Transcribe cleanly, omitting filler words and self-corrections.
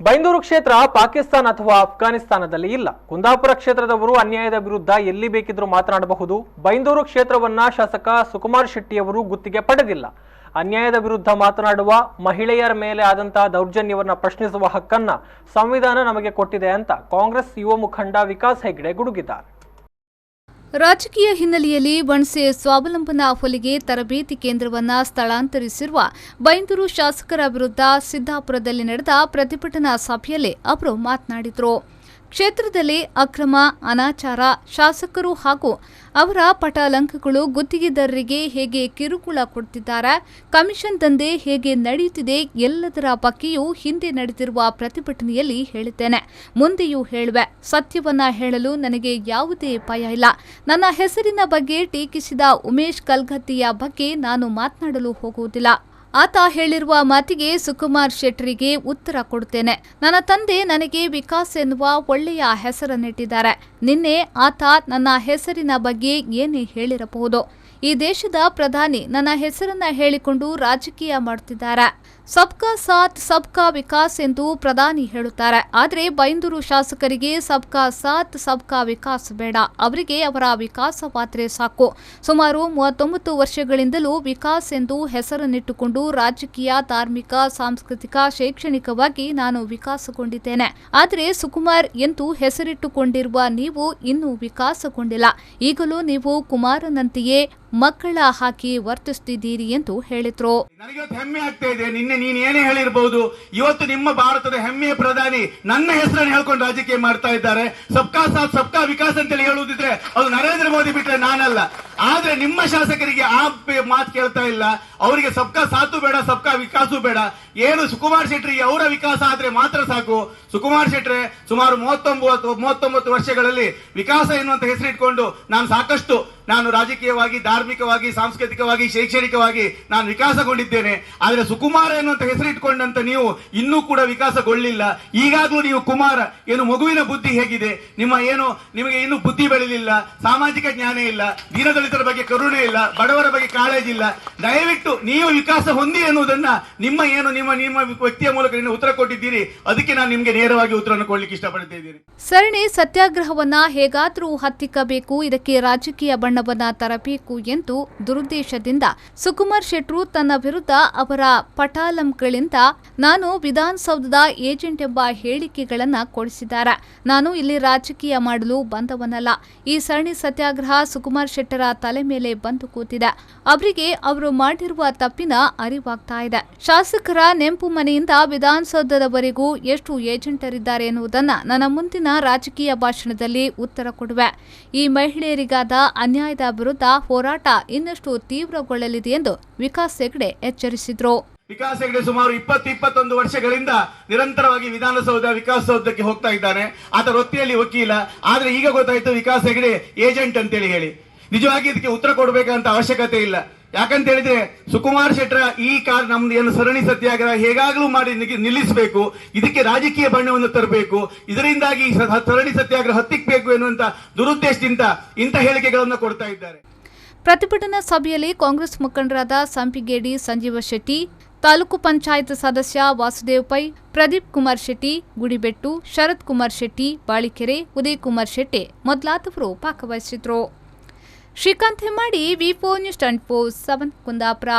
ಬೈಂದೂರು ಕ್ಷೇತ್ರ ಪಾಕಿಸ್ತಾನ ಅಥವಾ ಅಫ್ಘಾನಿಸ್ತಾನದಲ್ಲಿ ಇಲ್ಲ. ಕುಂದಾಪುರ ಕ್ಷೇತ್ರದವರು ಅನ್ಯಾಯದ ವಿರುದ್ಧ ಎಲ್ಲಿ ಬೇಕಿದ್ರೂ ಮಾತನಾಡಬಹುದು. ಬೈಂದೂರು ಕ್ಷೇತ್ರವನ್ನ ಶಾಸಕ ಸುಕುಮಾರ್ ಶೆಟ್ಟಿಯವರು ಗುತ್ತಿಗೆ ಪಡೆದಿಲ್ಲ. ಅನ್ಯಾಯದ ವಿರುದ್ಧ ಮಾತನಾಡುವ, ಮಹಿಳೆಯರ ಮೇಲೆ ಆದಂತಹ ದೌರ್ಜನ್ಯವನ್ನ ಪ್ರಶ್ನಿಸುವ ಹಕ್ಕನ್ನ ಸಂವಿಧಾನ ನಮಗೆ ಕೊಟ್ಟಿದೆ ಅಂತ ಕಾಂಗ್ರೆಸ್ ಯುವ ಮುಖಂಡ ವಿಕಾಸ್ ಹೆಗ್ಡೆ ಗುಡುಗಿದ್ದಾರೆ. ರಾಜಕೀಯ ಹಿನ್ನೆಲೆಯಲ್ಲಿ ಬಣ್ಸೆ ಸ್ವಾವಲಂಬನಾ ಹೊಲಿಗೆ ತರಬೇತಿ ಕೇಂದ್ರವನ್ನು ಸ್ಥಳಾಂತರಿಸಿರುವ ಬೈಂದೂರು ಶಾಸಕರ ವಿರುದ್ಧ ಸಿದ್ದಾಪುರದಲ್ಲಿ ನಡೆದ ಪ್ರತಿಭಟನಾ ಸಭೆಯಲ್ಲಿ ಅವರು ಮಾತನಾಡಿದರು. ಕ್ಷೇತ್ರದಲ್ಲಿ ಅಕ್ರಮ, ಅನಾಚಾರ, ಶಾಸಕರು ಹಾಗೂ ಅವರ ಪಟಾಲಂಕಗಳು ಗುತ್ತಿಗೆದಾರರಿಗೆ ಹೇಗೆ ಕಿರುಕುಳ ಕೊಡ್ತಿದ್ದಾರೆ, ಕಮಿಷನ್ ದಂಧೆ ಹೇಗೆ ನಡೆಯುತ್ತಿದೆ, ಎಲ್ಲದರ ಬಗ್ಗೆಯೂ ಹಿಂದೆ ನಡೆದಿರುವ ಪ್ರತಿಭಟನೆಯಲ್ಲಿ ಹೇಳಿದ್ದೇನೆ. ಮುಂದೆಯೂ ಹೇಳುವೆ. ಸತ್ಯವನ್ನ ಹೇಳಲು ನನಗೆ ಯಾವುದೇ ಭಯ ಇಲ್ಲ. ನನ್ನ ಹೆಸರಿನ ಬಗ್ಗೆ ಟೀಕಿಸಿದ ಉಮೇಶ್ ಕಲ್ಗತ್ತಿಯ ಬಗ್ಗೆ ನಾನು ಮಾತನಾಡಲು ಹೋಗುವುದಿಲ್ಲ. ಆತ ಹೇಳಿರುವ ಮಾತಿಗೆ ಸುಕುಮಾರ್ ಶೆಟ್ಟರಿಗೆ ಉತ್ತರ ಕೊಡುತ್ತೇನೆ. ನನ್ನ ತಂದೆ ನನಗೆ ವಿಕಾಸ್ ಎನ್ನುವ ಒಳ್ಳೆಯ ಹೆಸರನ್ನಿಟ್ಟಿದ್ದಾರೆ. ನಿನ್ನೆ ಆತ ನನ್ನ ಹೆಸರಿನ ಬಗ್ಗೆ ಏನೇ ಹೇಳಿರಬಹುದು. ಈ ದೇಶದ ಪ್ರಧಾನಿ ನನ್ನ ಹೆಸರನ್ನ ಹೇಳಿಕೊಂಡು ರಾಜಕೀಯ ಮಾಡುತ್ತಿದ್ದಾರೆ. ಸಬ್ಕಾ ಸಾಥ್ ಸಬ್ಕಾ ವಿಕಾಸ್ ಎಂದು ಪ್ರಧಾನಿ ಹೇಳುತ್ತಾರೆ. ಆದರೆ ಬೈಂದೂರು ಶಾಸಕರಿಗೆ ಸಬ್ಕಾ ಸಾಥ್ ಸಬ್ಕಾ ವಿಕಾಸ್ ಬೇಡ. ಅವರಿಗೆ ಅವರ ವಿಕಾಸವಾದರೆ ಸಾಕು. ಸುಮಾರು 39 ವರ್ಷಗಳಿಂದಲೂ ವಿಕಾಸ್ ಎಂದು ಹೆಸರನ್ನಿಟ್ಟುಕೊಂಡು ರಾಜಕೀಯ, ಧಾರ್ಮಿಕ, ಸಾಂಸ್ಕೃತಿಕ, ಶೈಕ್ಷಣಿಕವಾಗಿ ನಾನು ವಿಕಾಸಗೊಂಡಿದ್ದೇನೆ. ಆದರೆ ಸುಕುಮಾರ್ ಎಂದು ಹೆಸರಿಟ್ಟುಕೊಂಡಿರುವ ನೀವು ಇನ್ನೂ ವಿಕಾಸಗೊಂಡಿಲ್ಲ. ಈಗಲೂ ನೀವು ಕುಮಾರನಂತೆಯೇ ಮಕ್ಕಳ ಹಾಕಿ ವರ್ತಿಸುತ್ತಿದ್ದೀರಿ ಎಂದು ಹೇಳಿದ್ರು. ನನಗೆ ಹೆಮ್ಮೆ ಆಗ್ತಾ ಇದೆ. ನಿನ್ನೆ ನೀನು ಏನೇ ಹೇಳಿರಬಹುದು, ಇವತ್ತು ನಿಮ್ಮ ಭಾರತದ ಹೆಮ್ಮೆಯ ಪ್ರಧಾನಿ ನನ್ನ ಹೆಸರನ್ನು ಹೇಳ್ಕೊಂಡು ರಾಜಕೀಯ ಮಾಡ್ತಾ ಇದ್ದಾರೆ. ಸಬ್ಕಾ ಸಾಥ್ ಸಬ್ಕಾ ವಿಕಾಸ್ ಅಂತೇಳಿ ಹೇಳುವುದಿದ್ರೆ ಅದು ನರೇಂದ್ರ ಮೋದಿ ಬಿಟ್ರೆ ನಾನಲ್ಲ. ಆದ್ರೆ ನಿಮ್ಮ ಶಾಸಕರಿಗೆ ಆ ಮಾತು ಕೇಳ್ತಾ ಇಲ್ಲ. ಅವರಿಗೆ ಸಬ್ಕಾ ಸಾಥು ಬೇಡ, ಸಬ್ಕಾ ವಿಕಾಸು ಬೇಡ. ಏನು ಸುಕುಮಾರ್ ಶೆಟ್ಟರಿಗೆ ಅವರ ವಿಕಾಸ ಆದ್ರೆ ಮಾತ್ರ ಸಾಕು. ಸುಕುಮಾರ್ ಶೆಟ್ರೆ ಸುಮಾರು 39 ವರ್ಷಗಳಲ್ಲಿ ವಿಕಾಸ ಎನ್ನುವಂತ ಹೆಸರಿಟ್ಕೊಂಡು ನಾನು ರಾಜಕೀಯವಾಗಿ, ಧಾರ್ಮಿಕವಾಗಿ, ಸಾಂಸ್ಕೃತಿಕವಾಗಿ, ಶೈಕ್ಷಣಿಕವಾಗಿ ನಾನು ವಿಕಾಸಗೊಂಡಿದ್ದೇನೆ. ಆದ್ರೆ ಸುಕುಮಾರ ಎನ್ನುವಂತ ಹೆಸರಿಟ್ಕೊಂಡಂತ ನೀವು ಇನ್ನೂ ಕೂಡ ವಿಕಾಸಗೊಳ್ಳಿಲ್ಲ. ಈಗಾಗಲೂ ನೀವು ಕುಮಾರ ಏನು ಮಗುವಿನ ಬುದ್ಧಿ ಹೇಗಿದೆ, ನಿಮಗೆ ಇನ್ನೂ ಬುದ್ಧಿ ಬೆಳೆಯಲಿಲ್ಲ, ಸಾಮಾಜಿಕ ಜ್ಞಾನ ಇಲ್ಲ, ದೀನದಲಿತರ ಬಗ್ಗೆ ಕರುಣೆ ಇಲ್ಲ, ಬಡವರ ಬಗ್ಗೆ ಕಾಳಜಿ ಇಲ್ಲ. ದಯವಿಟ್ಟು ನೀವು ವಿಕಾಸ ಹೊಂದಿ ಎನ್ನುವುದನ್ನ ನಿಮ್ಮ ವ್ಯಕ್ತಿಯ ಮೂಲಕ ನೀವು ಉತ್ತರ ಕೊಟ್ಟಿದ್ದೀರಿ. ಅದಕ್ಕೆ ನಾನು ನಿಮಗೆ ನೇರವಾಗಿ ಉತ್ತರವನ್ನು ಕೊಡ್ಲಿಕ್ಕೆ ಇಷ್ಟಪಡ್ತಾ ಇದ್ದೀನಿ. ಸರಣಿ ಸತ್ಯಾಗ್ರಹವನ್ನ ಹೇಗಾದರೂ ಹತ್ತಿಕ್ಕಬೇಕು, ಇದಕ್ಕೆ ರಾಜಕೀಯ ಬಣ್ಣವನ್ನ ತರಬೇಕು ಎಂದು ದುರುದ್ದೇಶದಿಂದ ಸುಕುಮಾರ್ ಶೆಟ್ರು ತನ್ನ ವಿರುದ್ಧ ಅವರ ಪಟಾಲಂಗಳಿಂದ ನಾನು ವಿಧಾನಸೌಧದ ಏಜೆಂಟ್ ಎಂಬ ಹೇಳಿಕೆಗಳನ್ನ ಕೊಡಿಸಿದ್ದಾರೆ. ನಾನು ಇಲ್ಲಿ ರಾಜಕೀಯ ಮಾಡಲು ಬಂದವನಲ್ಲ. ಈ ಸರಣಿ ಸತ್ಯಾಗ್ರಹ ಸುಕುಮಾರ್ ಶೆಟ್ಟರ ತಲೆ ಮೇಲೆ ಬಂದು ಕೂತಿದೆ. ಅವರಿಗೆ ಅವರು ಮಾಡಿರುವ ತಪ್ಪಿನ ಅರಿವಾಗ್ತಾ ಇದೆ. ಶಾಸಕರ ನೆಂಪು ಮನೆಯಿಂದ ವಿಧಾನಸೌಧದವರೆಗೂ ಎಷ್ಟು ಏಜೆಂಟರಿದ್ದಾರೆ ಎನ್ನುವುದನ್ನ ನನ್ನ ಮುಂದಿನ ರಾಜಕೀಯ ಭಾಷಣದಲ್ಲಿ ಉತ್ತರ ಕೊಡುವೆ. ಈ ಮಹಿಳೆಯರಿಗಾದ ಅನ್ಯಾಯದ ವಿರುದ್ಧ ಹೋರಾಟ ಇನ್ನಷ್ಟು ತೀವ್ರಗೊಳ್ಳಲಿದೆ ಎಂದು ವಿಕಾಸ್ ಹೆಗ್ಡೆ ಎಚ್ಚರಿಸಿದ್ರು. ವಿಕಾಸ್ ಹೆಗ್ಡೆ ಸುಮಾರು 21 ವರ್ಷಗಳಿಂದ ನಿರಂತರವಾಗಿ ವಿಕಾಸಸೌಧಕ್ಕೆ ಹೋಗ್ತಾ ಇದ್ದಾನೆ. ಆತ ವೃತ್ತಿಯಲ್ಲಿ ವಕೀಲ. ಆದ್ರೆ ಈಗ ಗೊತ್ತಾಯ್ತು ವಿಕಾಸ್ ಹೆಗ್ಡೆ ಏಜೆಂಟ್ ಅಂತೇಳಿ ಹೇಳಿ. ನಿಜವಾಗಿ ಇದಕ್ಕೆ ಉತ್ತರ ಕೊಡಬೇಕಂತ ಅವಶ್ಯಕತೆ ಇಲ್ಲ. ಯಾಕಂತ ಹೇಳಿದ್ರೆ ಸುಕುಮಾರ್ ಶೆಟ್ಟರ ನಮ್ದು ಏನು ಸರಣಿ ಸತ್ಯಾಗ್ರಹ ಹೇಗಾಗಲೂ ಮಾಡಿ ನಿಲ್ಲಿಸಬೇಕು. ಇದಕ್ಕೆ ರಾಜಕೀಯ ಬಣ್ಣವನ್ನು ತರಬೇಕು. ಇದರಿಂದಾಗಿ ಸರಣಿ ಸತ್ಯಾಗ್ರಹ ಹತ್ತಿಕ್ಕಬೇಕು ಎನ್ನುವಂತ ದುರುದ್ದೇಶದಿಂದ ಇಂಥ ಹೇಳಿಕೆಗಳನ್ನು ಕೊಡ್ತಾ ಇದ್ದಾರೆ. ಪ್ರತಿಭಟನಾ ಸಭೆಯಲ್ಲಿ ಕಾಂಗ್ರೆಸ್ ಮುಖಂಡರಾದ ಸಂಪಿಗೇಡಿ ಸಂಜೀವ ಶೆಟ್ಟಿ, ತಾಲೂಕು ಪಂಚಾಯತ್ ಸದಸ್ಯ ವಾಸುದೇವ್ ಪೈ, ಪ್ರದೀಪ್ ಕುಮಾರ್ ಶೆಟ್ಟಿ, ಗುಡಿಬೆಟ್ಟು, ಶರತ್ ಕುಮಾರ್ ಶೆಟ್ಟಿ, ಬಾಳಿಕೆರೆ, ಉದಯ್ ಕುಮಾರ್ ಶೆಟ್ಟಿ ಮೊದಲಾದವರು ಭಾಗವಹಿಸಿದ್ರು. ಶ್ರೀಕಾಂತ್ ಹೆಮ್ಮಾಡಿ, ವಿ4 ನ್ಯೂಸ್ 24/7 ಕುಂದಾಪುರ.